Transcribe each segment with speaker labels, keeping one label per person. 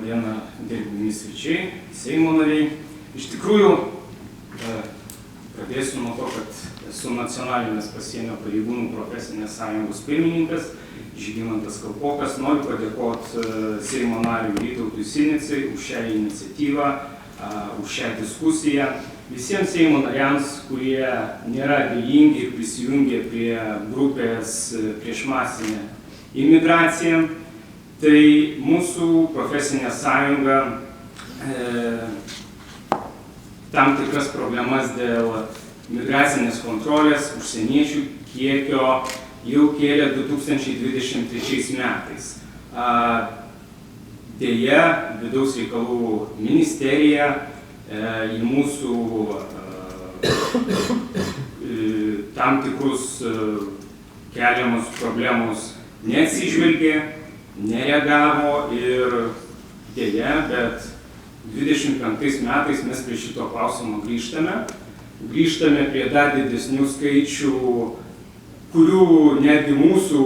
Speaker 1: diena, gerbiami svečiai, Seimo nariai. Iš tikrųjų, pradėsiu nuo to, kad esu Nacionalinės pasienio pareigūnų profesinės sąjungos pirmininkas Žygimantas Kalpokas. Noriu padėkoti Seimo nariui Vytautui Sinicai už šią iniciatyvą, už šią diskusiją. Visiems Seimo nariams, kurie nėra abejingi ir prisijungė prie grupės prieš masinę imigraciją, tai mūsų profesinė sąjunga tam tikras problemas dėl migracinės kontrolės užsieniečių kiekio jau kėlė 2023 metais. Deja, Vidaus reikalų ministerija į mūsų tam tikrus keliamus problemus neatsižvelgė, nereagavo ir deja, bet 25 metais mes prie šito klausimo grįžtame prie dar didesnių skaičių, kurių netgi mūsų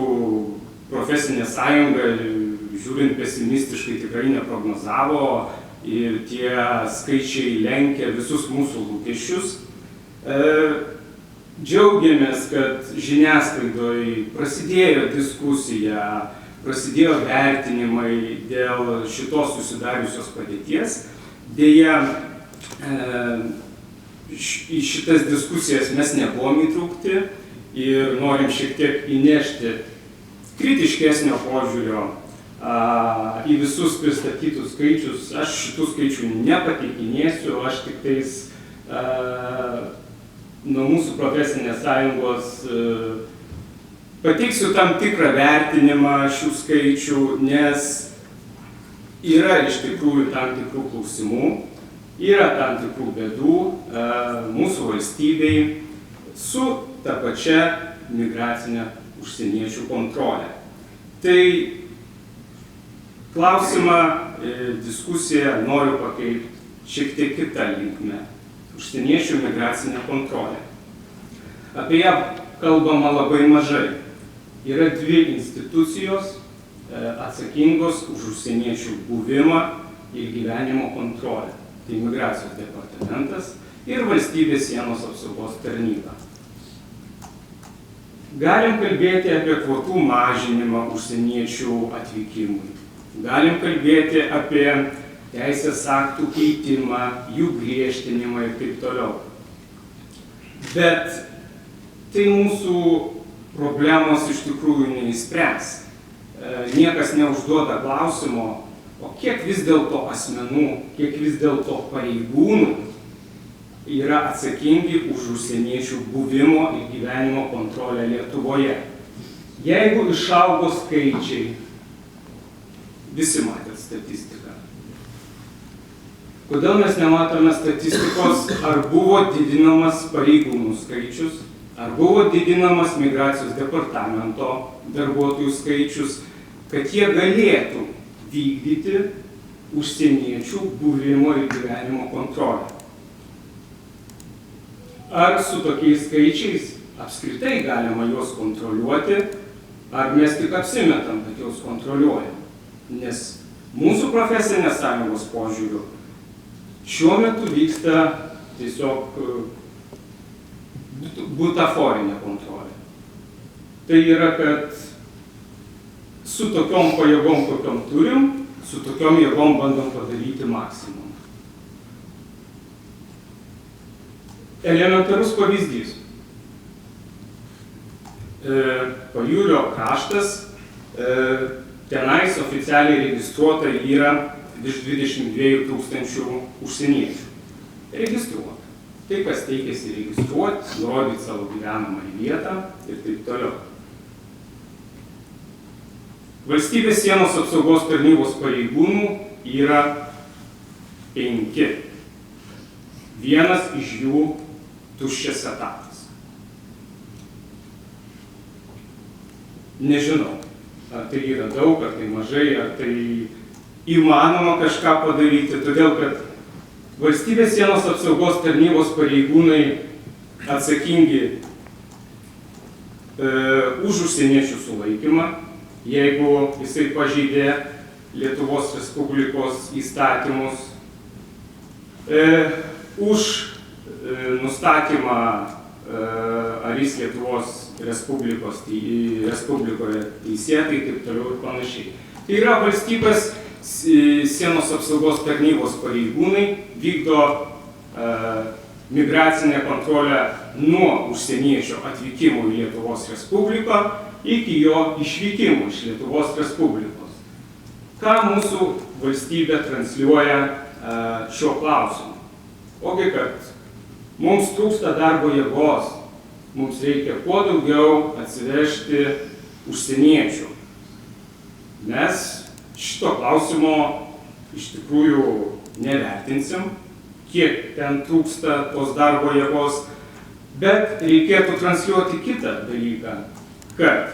Speaker 1: profesinė sąjunga, žiūrint pesimistiškai, tikrai neprognozavo ir tie skaičiai lenkia visus mūsų lūkesčius. Džiaugiamės, kad žiniasklaidoje prasidėjo diskusija, prasidėjo vertinimai dėl šitos susidariusios padėties. Deja, į šitas diskusijas mes nebuvom įtraukti ir norim šiek tiek įnešti kritiškesnio požiūrio į visus pristatytus skaičius. Aš šitų skaičių nepateikinėsiu, aš tik tais nuo mūsų profesinės sąjungos pateiksiu tam tikrą vertinimą šių skaičių, nes yra iš tikrųjų tam tikrų klausimų, yra tam tikrų bėdų mūsų valstybei su ta pačia migracinė užsieniečių kontrolė. Tai klausimą, diskusiją noriu pakreipti šiek tiek kitą linkmę. Užsieniečių migracinė kontrolė. Apie ją kalbama labai mažai. Yra dvi institucijos atsakingos už užsieniečių buvimą ir gyvenimo kontrolę. Tai Migracijos departamentas ir Valstybės sienos apsaugos tarnyba. Galim kalbėti apie kvotų mažinimą užsieniečių atvykimui. Galim kalbėti apie teisės aktų keitimą, jų griežtinimą ir taip toliau. Bet tai mūsų problemos iš tikrųjų neįspręs. Niekas neužduoda klausimo, o kiek vis dėlto asmenų, kiek vis dėlto pareigūnų yra atsakingi už užsieniečių buvimo ir gyvenimo kontrolę Lietuvoje. Jeigu išaugo skaičiai, visi matėt statistiką. Kodėl mes nematome statistikos, ar buvo didinamas pareigūnų skaičius, ar buvo didinamas Migracijos departamento darbuotojų skaičius, kad jie galėtų vykdyti užsieniečių buvimo ir gyvenimo kontrolę. Ar su tokiais skaičiais apskritai galima juos kontroliuoti, ar mes tik apsimetam, kad juos kontroliuojam. Nes mūsų profesinės sąjungos požiūriu šiuo metu vyksta tiesiog butaforinė kontrolė. Tai yra, kad su tokiom pajėgom, kokiom turim, su tokiom jėgom bandom padaryti maksimum. Elementarus pavyzdys. Pajūrio kraštas, tenais oficialiai registruota yra virš 22 000 užsieniečių. Registruota. Tai, kas teikėsi registruoti, nurodyti savo gyvenamą vietą ir taip toliau. Valstybės sienos apsaugos tarnybos pareigūnų yra 5. Vienas iš jų tuščias etatas. Nežinau, ar tai yra daug, ar tai mažai, ar tai įmanoma kažką padaryti, todėl kad Valstybės sienos apsaugos tarnybos pareigūnai atsakingi už užsieniečių sulaikymą, jeigu jisai pažeidė Lietuvos Respublikos įstatymus, už nustatymą, ar jis Lietuvos Respublikoje teisėtai, taip toliau ir panašiai. Tai yra valstybės sienos apsaugos tarnybos pareigūnai vykdo migracinę kontrolę nuo užsieniečio atvykimo į Lietuvos Respubliką iki jo išvykimo iš Lietuvos Respublikos. Ką mūsų valstybė transliuoja šiuo klausimu? Ogi, kad mums trūksta darbo jėgos, mums reikia kuo daugiau atsivežti užsieniečių. Mes šito klausimo iš tikrųjų nevertinsim, kiek ten trūksta tos darbo jėgos, bet reikėtų transliuoti kitą dalyką, kad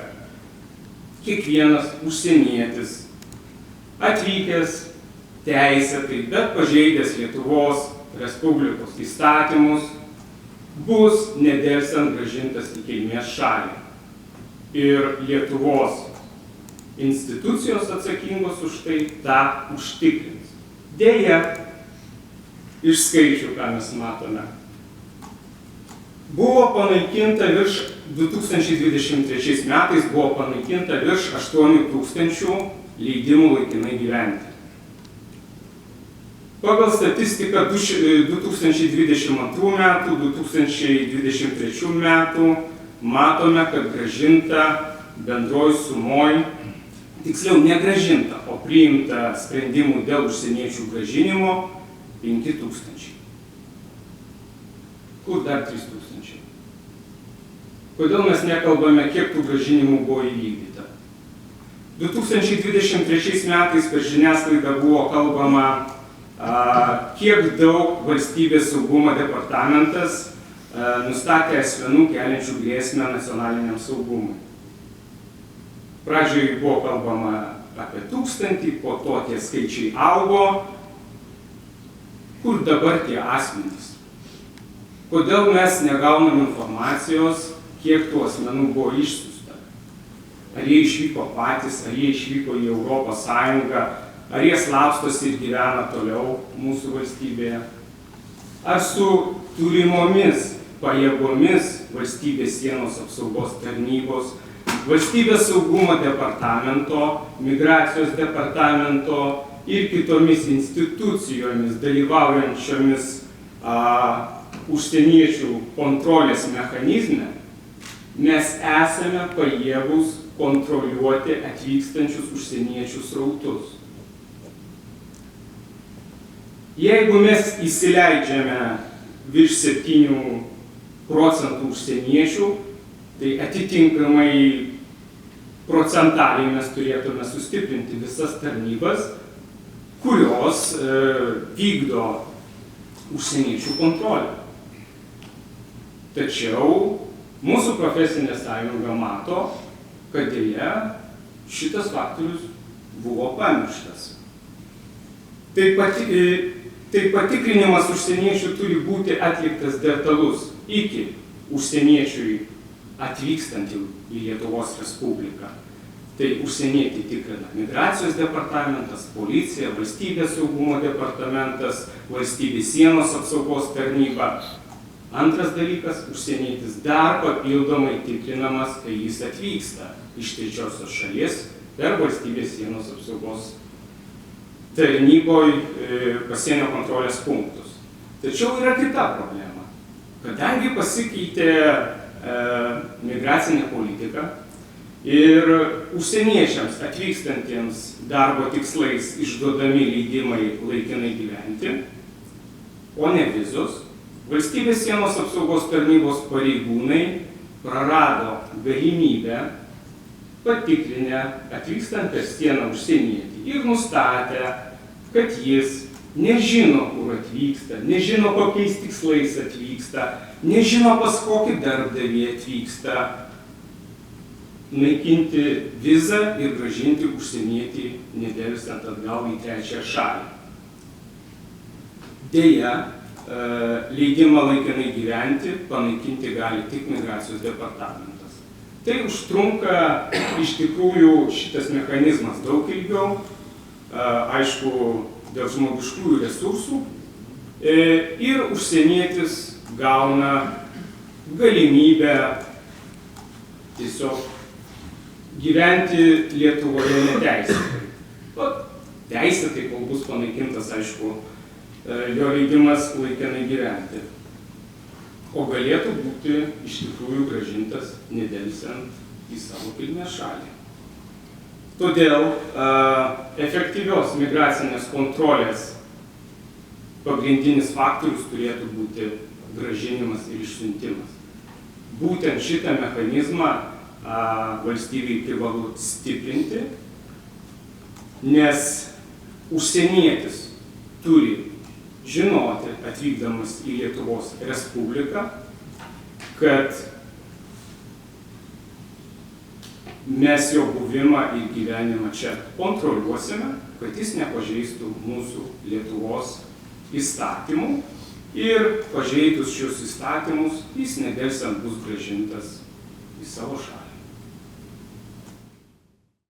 Speaker 1: kiekvienas užsienietis atvykęs teisėtai, bet pažeidęs Lietuvos Respublikos įstatymus, bus nedelsiant grąžintas į kilmės šalį. Ir Lietuvos institucijos atsakingos už tai tą užtikrins. Deja, iš skaičių, ką mes matome, buvo panaikinta 2023 metais buvo panaikinta virš 8 000 leidimų laikinai gyventi. Pagal statistiką 2022 metų, 2023 metų matome, kad grąžinta bendroj sumoj, tiksliau negrąžinta, o priimta sprendimų dėl užsieniečių grąžinimo 5 000. Kur dar 3 000? Kodėl mes nekalbame, kiek tų grąžinimų buvo įvykdyta? 2023 metais per žiniasklaidą buvo kalbama, kiek daug valstybės saugumo departamentas nustatė asmenų keliančių grėsmę nacionaliniam saugumui. Pradžioje buvo kalbama apie 1000, po to tie skaičiai augo. Kur dabar tie asmenys? Kodėl mes negaunam informacijos, kiek tų asmenų buvo išsiųsta? Ar jie išvyko patys, ar jie išvyko į Europos Sąjungą, ar jie slapstosi ir gyvena toliau mūsų valstybėje? Ar su turimomis pajėgomis valstybės sienos apsaugos tarnybos, valstybės saugumo departamento, migracijos departamento ir kitomis institucijomis dalyvaujančiomis užsieniečių kontrolės mechanizme, mes esame pajėgus kontroliuoti atvykstančius užsieniečių srautus. Jeigu mes įsileidžiame virš 7% užsieniečių, tai atitinkamai procentaliai mes turėtume sustiprinti visas tarnybas, kurios vykdo užsieniečių kontrolę. Tačiau mūsų profesinė sąjunga mato, kad deja šitas faktorius buvo pamirštas. Tai patikrinimas užsieniečių turi būti atliktas detalus iki užsieniečiui atvykstant į Lietuvos Respubliką. Tai užsienietį tikrina migracijos departamentas, policija, valstybės saugumo departamentas, valstybės sienos apsaugos tarnyba. Antras dalykas, užsienietis dar papildomai tikrinamas, kai jis atvyksta iš trečiosios šalies per valstybės sienos apsaugos tarnyboj pasienio kontrolės punktus. Tačiau yra kita problema. Kadangi pasikeitė migracinė politika ir užsieniečiams atvykstantiems darbo tikslais išduodami leidimai laikinai gyventi, o ne vizos, valstybės sienos apsaugos tarnybos pareigūnai prarado galimybę patikrinę atvykstant per sieną užsienietį ir nustatę, kad jis nežino, kur atvyksta, nežino, kokiais tikslais atvyksta, nežino, pas kokį darbdavį atvyksta, naikinti vizą ir grąžinti užsienietį nedelsiant atgal į trečiąją šalį. Deja, leidimą laikinai gyventi panaikinti gali tik migracijos departamentas. Tai užtrunka iš tikrųjų šitas mechanizmas daug ilgiau, aišku, dėl žmogiškųjų resursų, ir užsienietis gauna galimybę tiesiog gyventi Lietuvoje neteisėtai. Teisėtai, kol bus panaikintas, aišku, jo leidimas laikinai gyventi. O galėtų būti iš tikrųjų grąžintas nedelsiant į savo kilmės šalį. Todėl efektyvios migracinės kontrolės pagrindinis faktorius turėtų būti grąžinimas ir išsiuntimas. Būtent šitą mechanizmą valstybei privalu stiprinti, nes užsienietis turi žinoti, atvykdamas į Lietuvos Respubliką, kad mes jo buvimą ir gyvenimą čia kontroliuosime, kad jis nepažeistų mūsų Lietuvos įstatymų ir pažeidus šios įstatymus jis nedelsiant bus grąžintas į savo šalį.